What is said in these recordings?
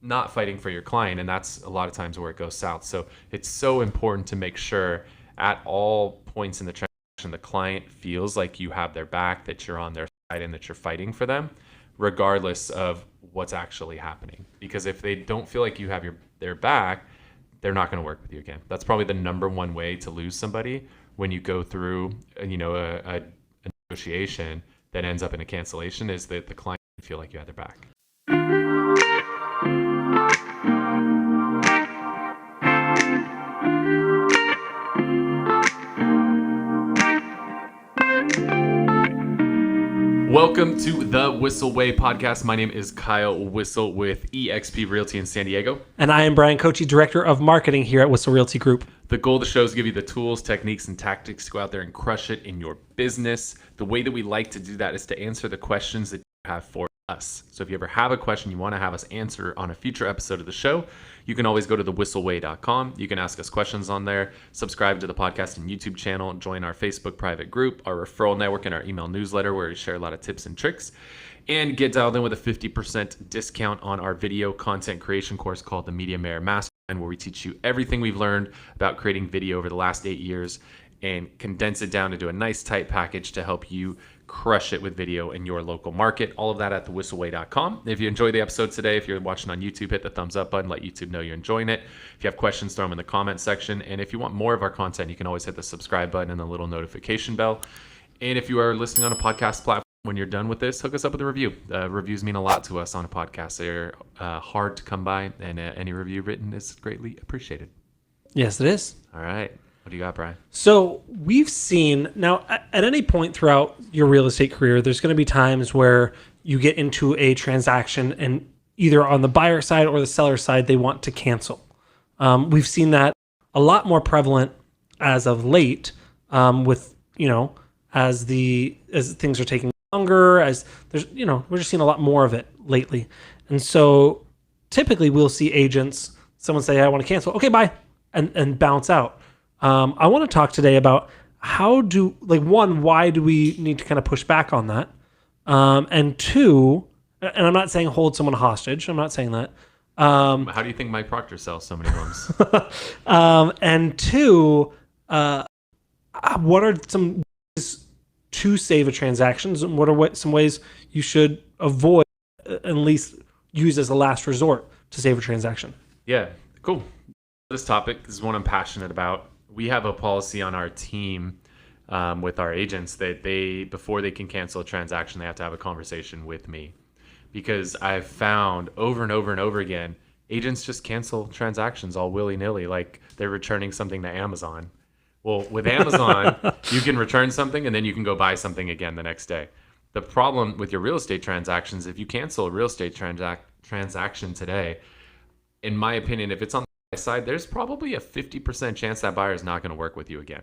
not fighting for your client. And that's a lot of times where it goes south. So it's so important to make sure at all points in the transaction, the client feels like you have their back, that you're on their side, and that you're fighting for them, regardless of what's actually happening. Because if they don't feel like you have their back, they're not going to work with you again. That's probably the number one way to lose somebody when you go through, a negotiation that ends up in a cancellation, is that the client feel like you had their back. Welcome to the Whissel Way Podcast. My name is Kyle Whissel with eXp Realty in San Diego. And I am Bryan Koci, Director of Marketing here at Whissel Realty Group. The goal of the show is to give you the tools, techniques, and tactics to go out there and crush it in your business. The way that we like to do that is to answer the questions that you have for us. So if you ever have a question you want to have us answer on a future episode of the show, you can always go to thewhisselway.com. You can ask us questions on there, subscribe to the podcast and YouTube channel, join our Facebook private group, our referral network, and our email newsletter where we share a lot of tips and tricks, and get dialed in with a 50% discount on our video content creation course called the Media Mayor Mastermind, where we teach you everything we've learned about creating video over the last 8 years and condense it down into a nice tight package to help you crush it with video in your local market. All of that at thewhisselway.com. If you enjoyed the episode today, if you're watching on YouTube, hit the thumbs up button, let YouTube know you're enjoying it. If you have questions, throw them in the comment section. And if you want more of our content, you can always hit the subscribe button and the little notification bell. And if you are listening on a podcast platform, when you're done with this, hook us up with a review. Reviews mean a lot to us on a podcast. They're hard to come by, and any review written is greatly appreciated. Yes, it is. All right. What do you got, Bryan? So we've seen, now at any point throughout your real estate career, there's going to be times where you get into a transaction and either on the buyer side or the seller side, they want to cancel. We've seen that a lot more prevalent as of late with, as things are taking longer, as there's, we're just seeing a lot more of it lately. And so typically we'll see agents, someone say, I want to cancel. Okay, bye. And bounce out. I want to talk today about why do we need to kind of push back on that? And two, and I'm not saying hold someone hostage. I'm not saying that. How do you think Mike Proctor sells so many homes? And two, what are some ways to save a transaction? And what are some ways you should avoid, at least use as a last resort to save a transaction? Yeah, cool. This topic is one I'm passionate about. We have a policy on our team with our agents that before they can cancel a transaction, they have to have a conversation with me, because I've found over and over and over again, agents just cancel transactions all willy-nilly, like they're returning something to Amazon. Well, with Amazon, you can return something and then you can go buy something again the next day. The problem with your real estate transactions, if you cancel a real estate transaction today, in my opinion, if it's on side, there's probably a 50% chance that buyer is not going to work with you again.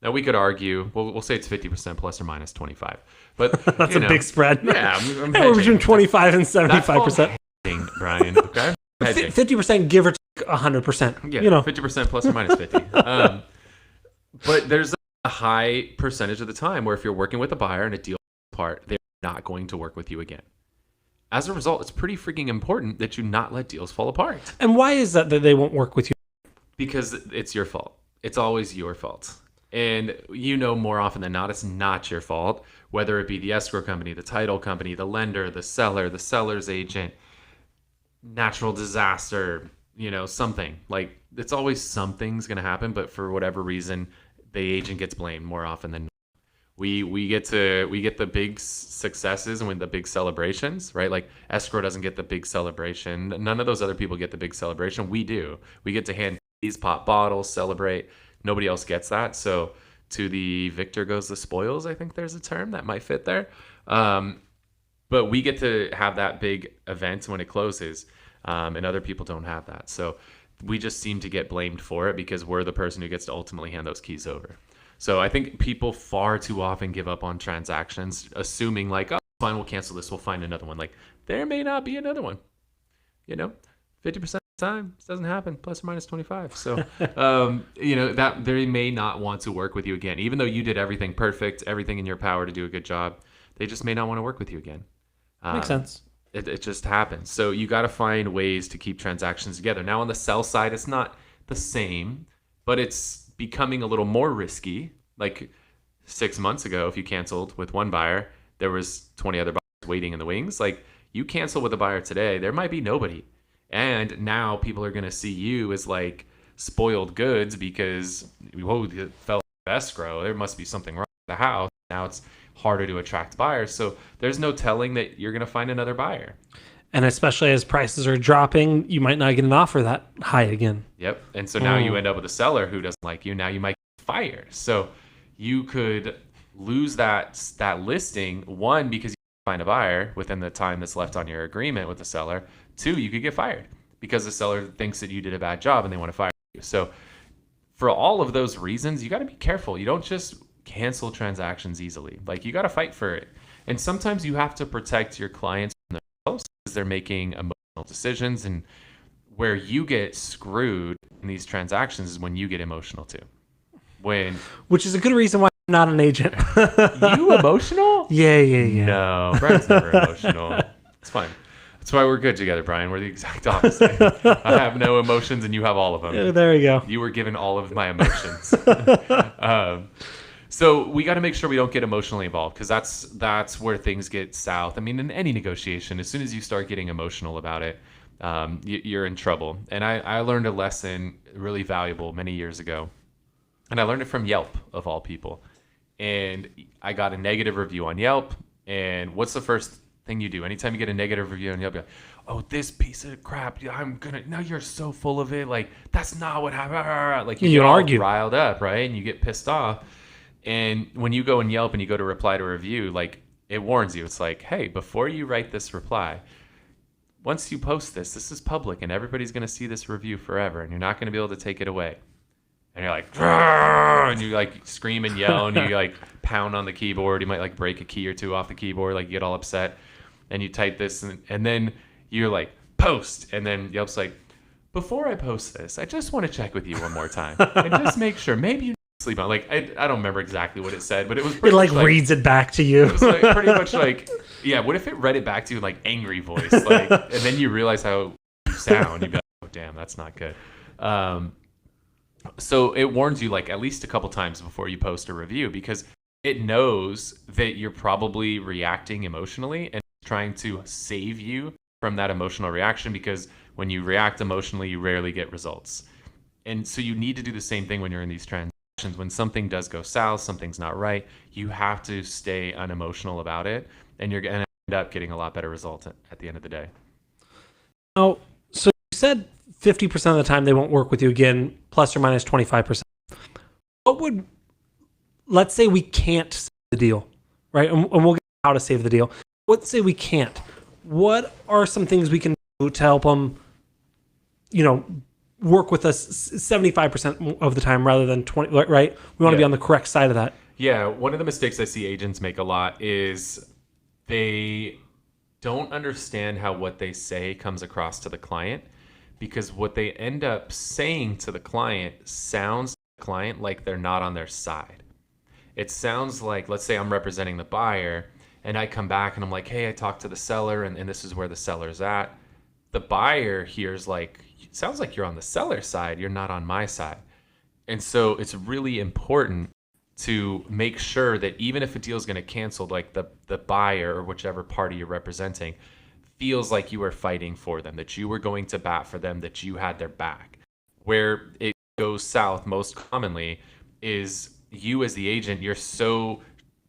Now we could argue, we'll say it's 50% plus or minus 25, but that's a big spread. Yeah, we're between 25 and 75%. Bryan, okay, 50% give or take 100%. Yeah, 50% plus or minus 50. But there's a high percentage of the time where if you're working with a buyer and a deal apart, they're not going to work with you again. As a result, it's pretty freaking important that you not let deals fall apart. And why is that they won't work with you? Because it's your fault. It's always your fault. And more often than not, it's not your fault, whether it be the escrow company, the title company, the lender, the seller, the seller's agent, natural disaster, something. Like, it's always something's going to happen, but for whatever reason, the agent gets blamed more often than not. We get the big successes and win the big celebrations, right? Like escrow doesn't get the big celebration. None of those other people get the big celebration. We do. We get to hand these pop bottles, celebrate. Nobody else gets that. So to the victor goes the spoils. I think there's a term that might fit there. But we get to have that big event when it closes, and other people don't have that. So we just seem to get blamed for it because we're the person who gets to ultimately hand those keys over. So I think people far too often give up on transactions, assuming like, oh, fine, we'll cancel this, we'll find another one. Like, there may not be another one. 50% of the time, this doesn't happen, plus or minus 25. So, that they may not want to work with you again. Even though you did everything perfect, everything in your power to do a good job, they just may not want to work with you again. Makes sense. It just happens. So you got to find ways to keep transactions together. Now on the sell side, it's not the same, but it's becoming a little more risky. Like 6 months ago, if you canceled with one buyer, there was 20 other buyers waiting in the wings. Like you cancel with a buyer today, there might be nobody. And now people are going to see you as like spoiled goods because, whoa, it fell escrow. There must be something wrong with the house. Now it's harder to attract buyers. So there's no telling that you're going to find another buyer. And especially as prices are dropping, you might not get an offer that high again. Yep. And so now you end up with a seller who doesn't like you. Now you might get fired. So you could lose that listing, one, because you find a buyer within the time that's left on your agreement with the seller. Two, you could get fired because the seller thinks that you did a bad job and they want to fire you. So for all of those reasons, you got to be careful. You don't just cancel transactions easily. Like you got to fight for it. And sometimes you have to protect your clients from themselves because they're making emotional decisions. And where you get screwed in these transactions is when you get emotional too. Which is a good reason why I'm not an agent. You emotional? Yeah. No, Brian's never emotional. It's fine. That's why we're good together, Bryan. We're the exact opposite. I have no emotions and you have all of them. There we go. You were given all of my emotions. So we got to make sure we don't get emotionally involved because that's where things get south. I mean, in any negotiation, as soon as you start getting emotional about it, you're in trouble. And I learned a lesson really valuable many years ago. And I learned it from Yelp, of all people. And I got a negative review on Yelp. And what's the first thing you do? Anytime you get a negative review on Yelp, you're like, oh, this piece of crap, now you're so full of it. Like, that's not what happened. Like, you get all argue. riled up, right? And you get pissed off. And when you go in Yelp and you go to reply to a review, like, it warns you. It's like, hey, before you write this reply, once you post this is public and everybody's going to see this review forever and you're not going to be able to take it away. And you're like, and you like scream and yell and you like pound on the keyboard. You might like break a key or two off the keyboard, like you get all upset and you type this and then you're like, post. And then Yelp's like, before I post this, I just want to check with you one more time and just make sure maybe you sleep on. Like, I don't remember exactly what it said, but it was pretty much like reads it back to you. It was like pretty much like, yeah, what if it read it back to you in like angry voice? Like, and then you realize how you sound. You'd be like, oh, damn, that's not good. So it warns you like at least a couple times before you post a review because it knows that you're probably reacting emotionally and trying to save you from that emotional reaction because when you react emotionally, you rarely get results. And so you need to do the same thing when you're in these transactions. When something does go south, something's not right, you have to stay unemotional about it and you're going to end up getting a lot better result at the end of the day. Oh, so you said 50% of the time they won't work with you again, plus or minus 25%. Let's say we can't save the deal, right? And we'll get how to save the deal. Let's say we can't. What are some things we can do to help them, work with us 75% of the time rather than 20, right? We want to be on the correct side of that. Yeah, one of the mistakes I see agents make a lot is they don't understand how what they say comes across to the client. Because what they end up saying to the client sounds to the client like they're not on their side. It sounds like, let's say I'm representing the buyer and I come back and I'm like, hey, I talked to the seller and this is where the seller's at. The buyer hears like, it sounds like you're on the seller's side. You're not on my side. And so it's really important to make sure that even if a deal is going to cancel, like the buyer or whichever party you're representing feels like you were fighting for them, that you were going to bat for them, that you had their back. Where it goes south most commonly is you as the agent, you're so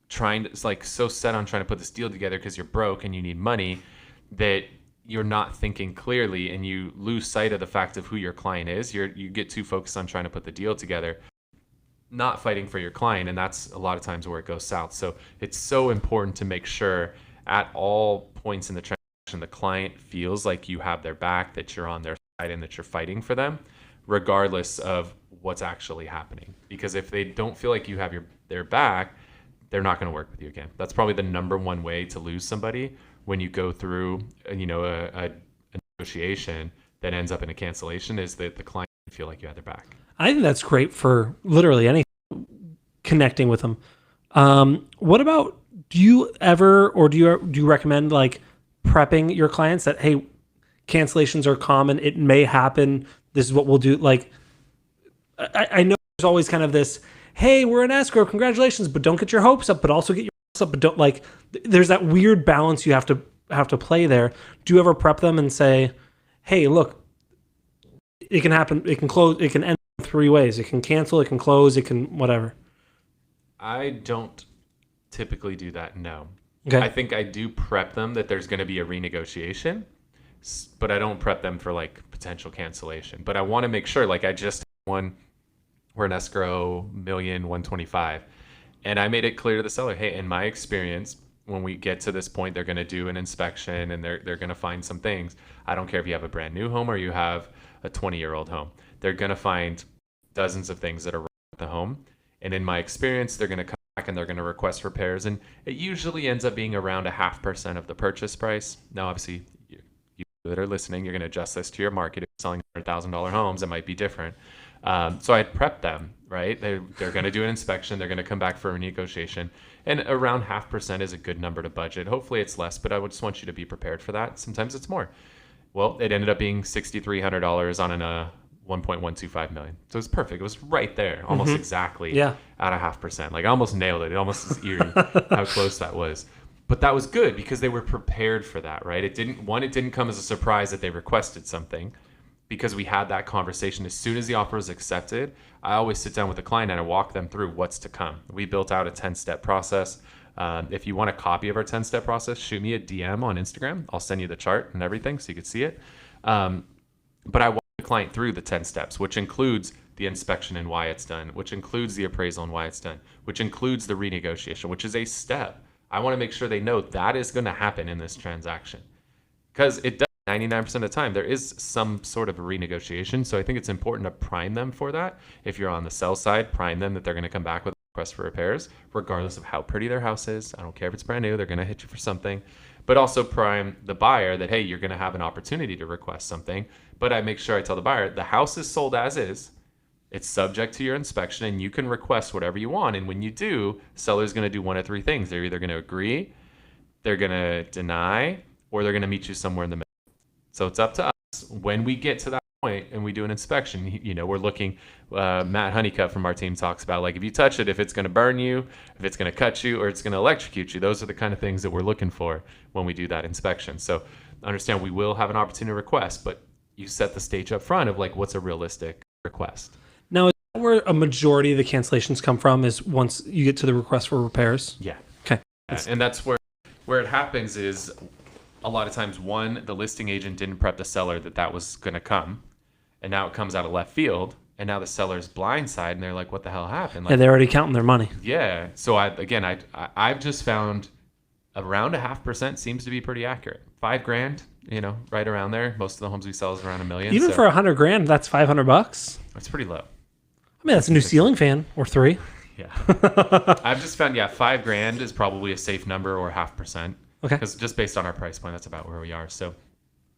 set on trying to put this deal together because you're broke and you need money that you're not thinking clearly and you lose sight of the fact of who your client is. You get too focused on trying to put the deal together, not fighting for your client, and that's a lot of times where it goes south. So it's so important to make sure at all points in the transaction the client feels like you have their back, that you're on their side and that you're fighting for them, regardless of what's actually happening. Because if they don't feel like you have their back, they're not going to work with you again. That's probably the number one way to lose somebody when you go through a negotiation that ends up in a cancellation, is that the client feel like you had their back. I think that's great for literally anything, connecting with them. What about, do you ever, or do you recommend like prepping your clients that, hey, cancellations are common. It may happen. This is what we'll do. Like, I know there's always kind of this, hey, we're in escrow, congratulations, but don't get your hopes up, but also get your hopes up, but don't, like, there's that weird balance you have to play there. Do you ever prep them and say, hey, look, it can happen, it can close, it can end in 3 ways. It can cancel, it can close, it can whatever. I don't typically do that, no. Okay. I think I do prep them that there's going to be a renegotiation, but I don't prep them for like potential cancellation. But I want to make sure, like I just one, we're in escrow $1,125,000, and I made it clear to the seller, hey, in my experience, when we get to this point, they're going to do an inspection and they're going to find some things. I don't care if you have a brand new home or you have a 20-year-old home. They're going to find dozens of things that are wrong with the home. And in my experience, they're going to come back and they're going to request repairs. And it usually ends up being around 0.5% of the purchase price. Now, obviously, you that are listening, you're going to adjust this to your market. If you're selling $100,000 homes, it might be different. So I'd prep them, right? They're going to do an inspection. They're going to come back for a renegotiation. And around 0.5% is a good number to budget. Hopefully it's less, but I would just want you to be prepared for that. Sometimes it's more. Well, it ended up being $6,300 on a $1.125 million. So it was perfect. It was right there, almost exactly at 0.5%. Like I almost nailed it. It almost is eerie how close that was. But that was good because they were prepared for that, right? It didn't come as a surprise that they requested something, because we had that conversation. As soon as the offer was accepted, I always sit down with the client and I walk them through what's to come. We built out a 10-step process. If you want a copy of our 10-step process, shoot me a DM on Instagram. I'll send you the chart and everything so you can see it. But I walk the client through the 10 steps, which includes the inspection and why it's done, which includes the appraisal and why it's done, which includes the renegotiation, which is a step. I want to make sure they know that is going to happen in this transaction, because it does 99% of the time. There is some sort of a renegotiation. So I think it's important to prime them for that. If you're on the sell side, prime them that they're going to come back with a request for repairs, regardless of how pretty their house is. I don't care if it's brand new, they're going to hit you for something. But also prime the buyer that, hey, you're going to have an opportunity to request something. But I make sure I tell the buyer, the house is sold as is. It's subject to your inspection, and you can request whatever you want. And when you do, seller's going to do one of 3 things. They're either going to agree, they're going to deny, or they're going to meet you somewhere in the middle. So it's up to us. When we get to that point and we do an inspection, we're looking, Matt Honeycutt from our team talks about, like, if you touch it, if it's going to burn you, if it's going to cut you, or it's going to electrocute you. Those are the kind of things that we're looking for when we do that inspection. So understand we will have an opportunity to request, but you set the stage up front of, like, what's a realistic request. Now, is that where a majority of the cancellations come from, is once you get to the request for repairs? Yeah. Okay. And that's where it happens is, a lot of times, one, the listing agent didn't prep the seller that was going to come, and now it comes out of left field, and now the seller's blindsided, and they're like, what the hell happened? Like, yeah, they're already counting their money. Yeah. So I've just found around 0.5% seems to be pretty accurate. $5,000, right around there. Most of the homes we sell is around $1 million. Even for $100,000, that's $500. That's pretty low. I mean, that's a new ceiling fan or 3. Yeah. I've just found, $5,000 is probably a safe number, or 0.5%. Okay. Because just based on our price point, that's about where we are. So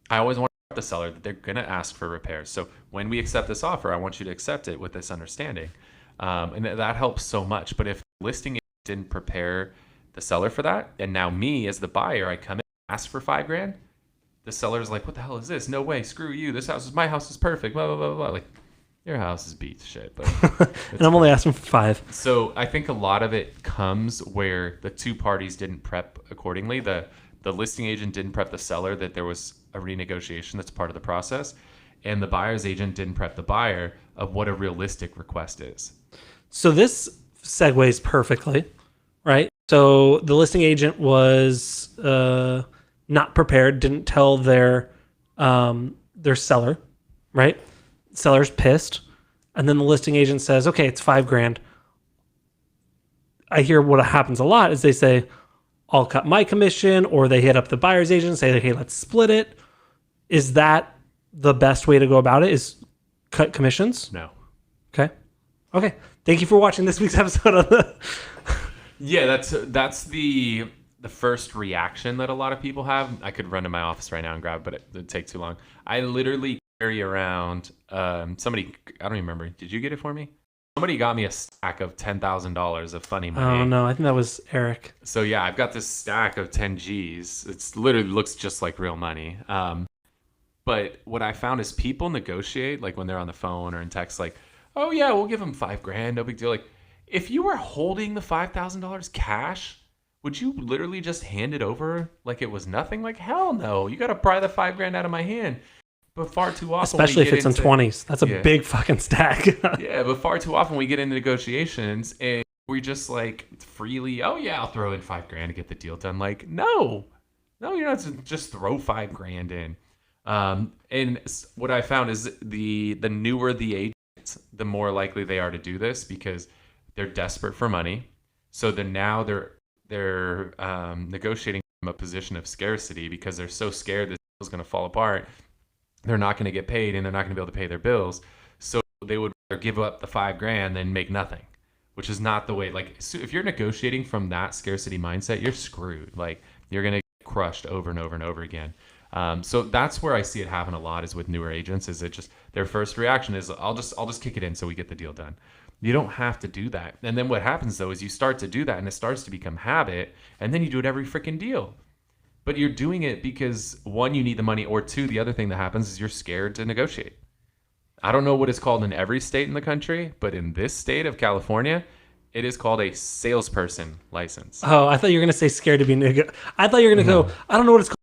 I always want to tell the seller that they're going to ask for repairs. So when we accept this offer, I want you to accept it with this understanding. And that helps so much. But if the listing agent didn't prepare the seller for that, and now me as the buyer, I come in and ask for $5,000, the seller's like, what the hell is this? No way. Screw you. My house is perfect. Blah, blah, blah, blah. Like, your house is beat to shit. But and I'm only asking for 5. So I think a lot of it comes where the 2 parties didn't prep accordingly. The listing agent didn't prep the seller that there was a renegotiation that's part of the process, and the buyer's agent didn't prep the buyer of what a realistic request is. So this segues perfectly, right? So the listing agent was not prepared, didn't tell their seller, right? Seller's pissed, and then the listing agent says, okay, it's $5,000. I hear what happens a lot is they say, I'll cut my commission, or they hit up the buyer's agent and say, hey, let's split it. Is that the best way to go about it, is cut commissions? No. Okay. Thank you for watching this week's episode of the Yeah, that's the first reaction that a lot of people have. I could run to my office right now and grab it, but it'd take too long. I literally carry around somebody, I don't even remember. Did you get it for me? somebody got me a stack of $10,000 of funny money. Oh no, I think that was Eric. So yeah, I've got this stack of 10 G's. It's literally looks just like real money. But what I found is people negotiate, like when they're on the phone or in text, like, oh yeah, we'll give them $5,000, no big deal. Like, if you were holding the $5,000 cash, would you literally just hand it over like it was nothing? Like, hell no, you got to pry the $5,000 out of my hand. But far too often, especially if it's in 20s, that's a big fucking stack. Yeah, but far too often we get into negotiations and we just like freely, oh yeah, I'll throw in $5,000 to get the deal done. Like, no, you're not to just throw $5,000 in. And what I found is the newer the agent, the more likely they are to do this because they're desperate for money. So now they're negotiating from a position of scarcity because they're so scared this deal is going to fall apart. They're not going to get paid and they're not going to be able to pay their bills. So they would rather give up the $5,000 than make nothing, which is not the way. Like, so if you're negotiating from that scarcity mindset, you're screwed. Like, you're going to get crushed over and over and over again. So that's where I see it happen a lot is with newer agents. Is it just their first reaction is I'll just kick it in so we get the deal done. You don't have to do that. And then what happens though is you start to do that and it starts to become habit, and then you do it every freaking deal. But you're doing it because one, you need the money, or two, the other thing that happens is you're scared to negotiate. I don't know what it's called in every state in the country, but in this state of California, it is called a salesperson license. Oh, I thought you were going to say scared to be I thought you were going to go, I don't know what it's called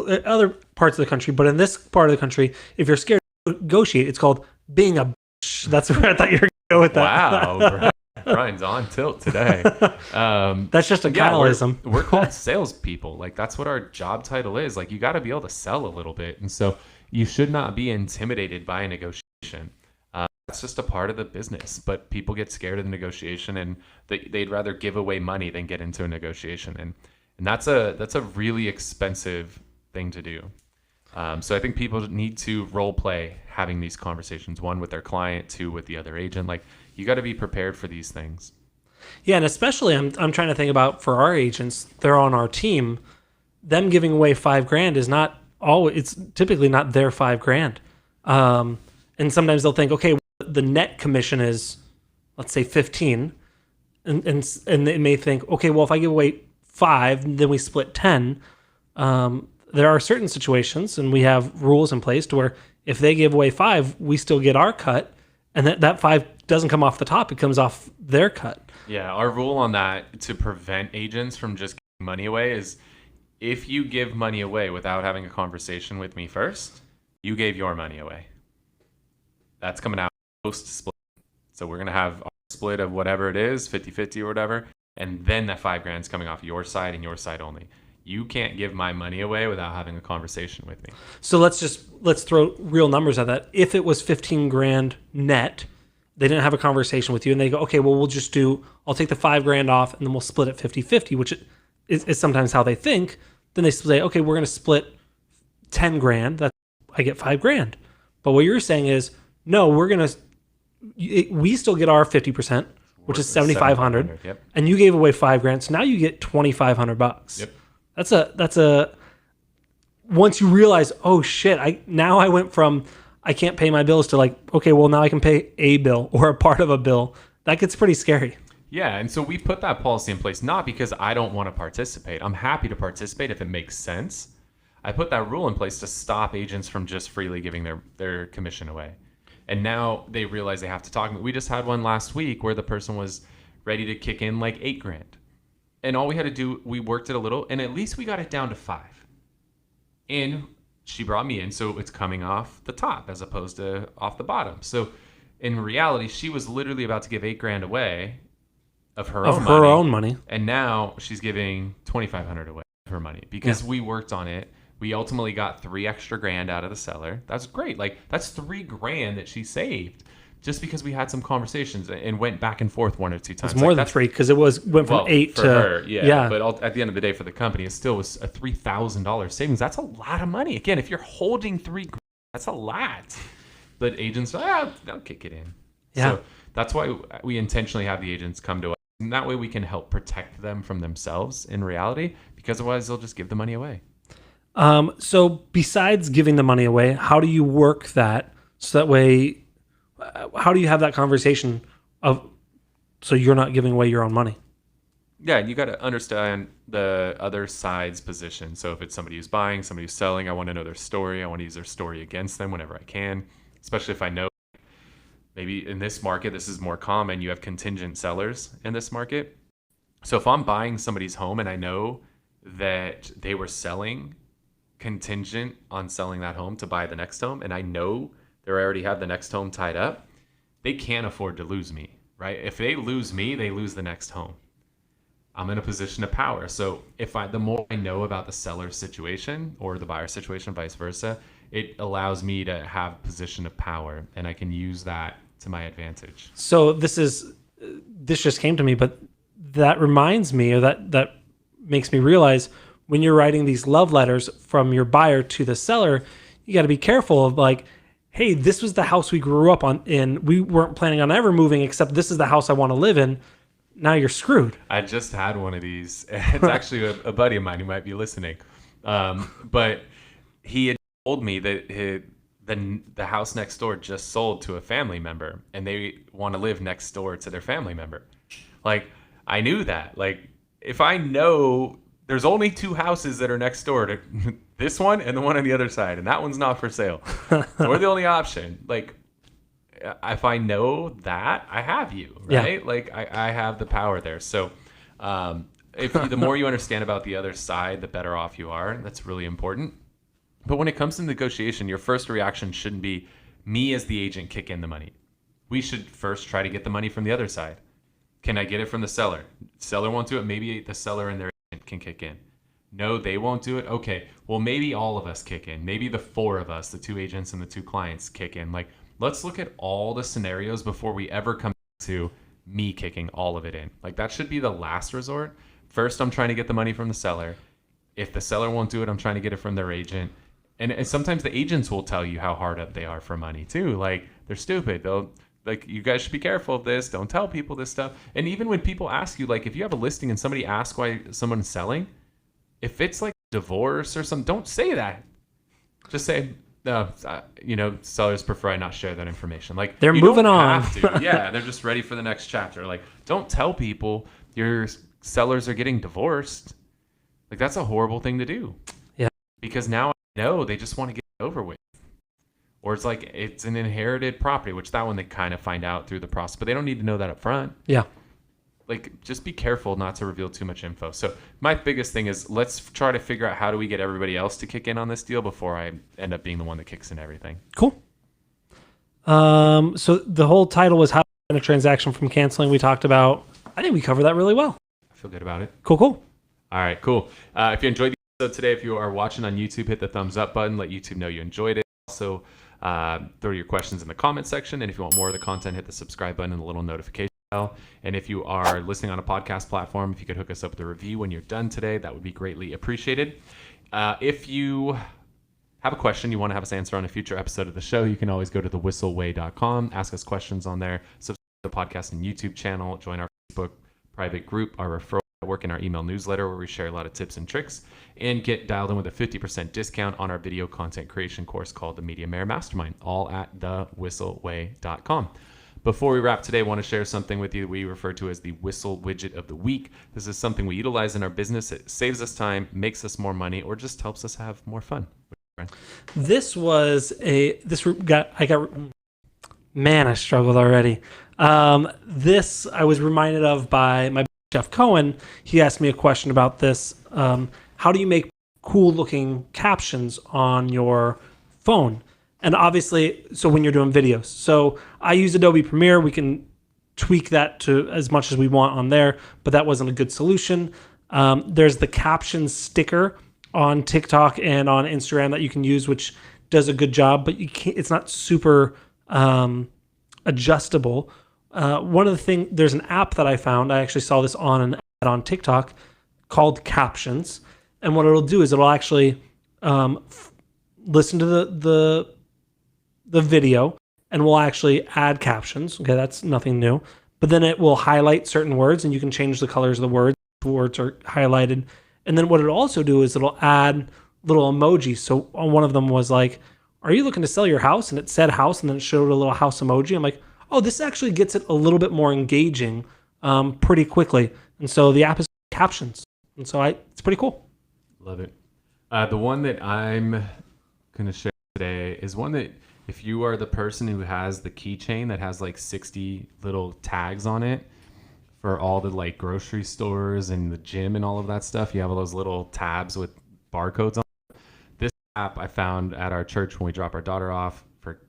in other parts of the country, but in this part of the country, if you're scared to negotiate, it's called being a bitch. That's where I thought you were going to go with that. Wow. Brian's on tilt today. That's just a Kyleism. We're called salespeople. Like, that's what our job title is. Like, you got to be able to sell a little bit. And so you should not be intimidated by a negotiation. That's just a part of the business. But people get scared of the negotiation and they'd rather give away money than get into a negotiation. And that's a really expensive thing to do. So I think people need to role play having these conversations, one with their client, two with the other agent. Like, you got to be prepared for these things. Yeah, and especially I'm trying to think about for our agents, they're on our team. Them giving away $5,000 is not always. It's typically not their $5,000. And sometimes they'll think, okay, the net commission is, let's say 15, and they may think, okay, well if I give away 5, then we split 10. There are certain situations, and we have rules in place to where if they give away 5, we still get our cut, and that 5 doesn't come off the top; it comes off their cut. Yeah, our rule on that to prevent agents from just giving money away is if you give money away without having a conversation with me first, you gave your money away. That's coming out post-split. So we're going to have our split of whatever it is, 50-50 or whatever, and then that $5,000 is coming off your side and your side only. You can't give my money away without having a conversation with me. So let's throw real numbers at that. If it was $15,000 net, they didn't have a conversation with you, and they go, okay, well, I'll take the $5,000 off, and then we'll split it 50-50, which is sometimes how they think. Then they say, okay, we're going to split $10,000. I get $5,000. But what you're saying is, no, we still get our 50%, which is $7,500, yep. And you gave away $5,000, so now you get $2,500. Yep. That's a once you realize, oh shit, I went from I can't pay my bills to like, okay, well now I can pay a bill or a part of a bill. That gets pretty scary. Yeah, and so we put that policy in place not because I don't want to participate. I'm happy to participate if it makes sense. I put that rule in place to stop agents from just freely giving their commission away. And now they realize they have to talk. We just had one last week where the person was ready to kick in like $8,000. And all we had to do, we worked it a little, and at least we got it down to 5. And she brought me in, so it's coming off the top as opposed to off the bottom. So in reality, she was literally about to give $8,000 away of her own money. And now she's giving $2,500 away of her money because we worked on it. We ultimately got $3 extra out of the seller. That's great. Like, that's $3,000 that she saved just because we had some conversations and went back and forth 1 or 2 times. It's more than 3 because went from 8 for to her, yeah. But at the end of the day, for the company, it still was a $3,000 savings. That's a lot of money. Again, if you're holding $3,000, that's a lot. But agents, they'll kick it in. Yeah. So that's why we intentionally have the agents come to us, and that way we can help protect them from themselves in reality, because otherwise they'll just give the money away. So besides giving the money away, how do you work that so that way? How do you have that conversation so you're not giving away your own money. Yeah, you got to understand the other side's position. So if it's somebody who's buying, somebody who's selling, I want to know their story. I want to use their story against them whenever I can, especially if I know maybe in this market, this is more common. You have contingent sellers in this market. So if I'm buying somebody's home and I know that they were selling contingent on selling that home to buy the next home, and I know they already have the next home tied up, they can't afford to lose me, right? If they lose me, they lose the next home. I'm in a position of power. So the more I know about the seller's situation or the buyer's situation, vice versa, it allows me to have a position of power, and I can use that to my advantage. So this just came to me, but that reminds me, or that makes me realize, when you're writing these love letters from your buyer to the seller, you got to be careful of like, hey, this was the house we grew up in. We weren't planning on ever moving, except this is the house I want to live in. Now you're screwed. I just had one of these. It's actually a buddy of mine who might be listening. But he had told me that the house next door just sold to a family member, and they want to live next door to their family member. Like, I knew that. Like, if I know there's only 2 houses that are next door to this one and the one on the other side, and that one's not for sale, we're the only option. Like, if I know that, I have you, right? Yeah. Like, I have the power there. So the more you understand about the other side, the better off you are. That's really important. But when it comes to negotiation, your first reaction shouldn't be me as the agent kick in the money. We should first try to get the money from the other side. Can I get it from the seller? Seller won't do it. Maybe the seller and their agent can kick in. No, they won't do it. Okay, well, maybe all of us kick in. Maybe the 4 of us, the 2 agents and the 2 clients, kick in. Like, let's look at all the scenarios before we ever come to me kicking all of it in. Like, that should be the last resort. First, I'm trying to get the money from the seller. If the seller won't do it, I'm trying to get it from their agent. And sometimes the agents will tell you how hard up they are for money too. Like, they're stupid. They'll like, you guys should be careful of this. Don't tell people this stuff. And even when people ask you, like, if you have a listing and somebody asks why someone's selling, if it's like divorce or something, don't say that. Just say, no, sellers prefer I not share that information. Like, they're moving on. Yeah, they're just ready for the next chapter. Like, don't tell people your sellers are getting divorced. Like, that's a horrible thing to do. Yeah. Because now I know they just want to get it over with. Or it's like it's an inherited property, which that one they kind of find out through the process, but they don't need to know that up front. Yeah. Like, just be careful not to reveal too much info. So my biggest thing is, let's try to figure out how do we get everybody else to kick in on this deal before I end up being the one that kicks in everything. Cool. So the whole title was how to prevent a transaction from canceling. We talked about, I think we covered that really well. I feel good about it. Cool. All right, cool. If you enjoyed the episode today, if you are watching on YouTube, hit the thumbs up button. Let YouTube know you enjoyed it. Also, throw your questions in the comment section. And if you want more of the content, hit the subscribe button and the little notification bell. And if you are listening on a podcast platform, if you could hook us up with a review when you're done today, that would be greatly appreciated. If you have a question you want to have us answer on a future episode of the show, you can always go to thewhisselway.com, ask us questions on there, subscribe to the podcast and YouTube channel, join our Facebook private group, our referral network, and our email newsletter where we share a lot of tips and tricks, and get dialed in with a 50% discount on our video content creation course called the Media Mayor Mastermind, all at thewhisselway.com. Before we wrap today, I want to share something with you we refer to as the Whissel Widget of the Week. This is something we utilize in our business. It saves us time, makes us more money, or just helps us have more fun. This was I struggled already. This I was reminded of by my Jeff Cohen. He asked me a question about this. How do you make cool looking captions on your phone? And obviously, so when you're doing videos. So I use Adobe Premiere. We can tweak that to as much as we want on there, but that wasn't a good solution. There's the captions sticker on TikTok and on Instagram that you can use, which does a good job, but it's not super adjustable. One of the things, there's an app that I found. I actually saw this on an ad on TikTok called Captions. And what it'll do is it'll actually listen to the video and will actually add captions. Okay, that's nothing new. But then it will highlight certain words and you can change the colors of the words. Words are highlighted. And then what it'll also do is it'll add little emojis. So one of them was like, are you looking to sell your house? And it said house and then it showed a little house emoji. I'm like, oh, this actually gets it a little bit more engaging pretty quickly. And so the app is captions. And so it's pretty cool. Love it. The one that I'm going to share today is one that if you are the person who has the keychain that has like 60 little tags on it for all the like grocery stores and the gym and all of that stuff, you have all those little tabs with barcodes on it. This app I found at our church when we drop our daughter off for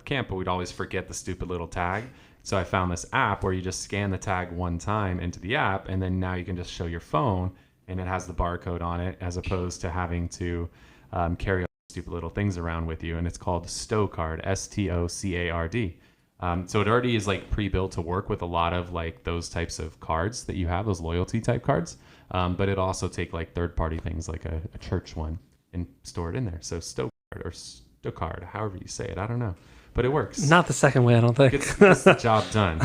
camp, but we'd always forget the stupid little tag. So I found this app where you just scan the tag one time into the app, and then now you can just show your phone and it has the barcode on it, as opposed to having to carry all the stupid little things around with you. And it's called Stocard, Stocard. So it already is like pre-built to work with a lot of like those types of cards that you have, those loyalty type cards. But it also take like third-party things like a church one and store it in there. So Stocard or Stocard, however you say it, I don't know, but it works. Not the second way, I don't think. Gets the job done.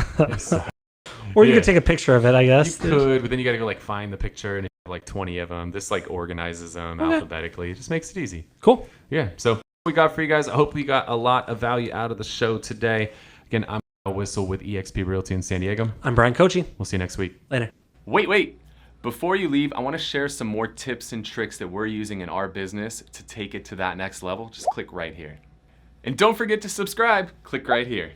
Or you could take a picture of it, I guess. You could, but then you got to go like find the picture, and if you have like 20 of them, this like organizes them alphabetically. It just makes it easy. Cool. Yeah. So what we got for you guys. I hope we got a lot of value out of the show today. Again, I'm Whissel with eXp Realty in San Diego. I'm Bryan Koci. We'll see you next week. Later. Wait. Before you leave, I want to share some more tips and tricks that we're using in our business to take it to that next level. Just click right here. And don't forget to subscribe. Click right here.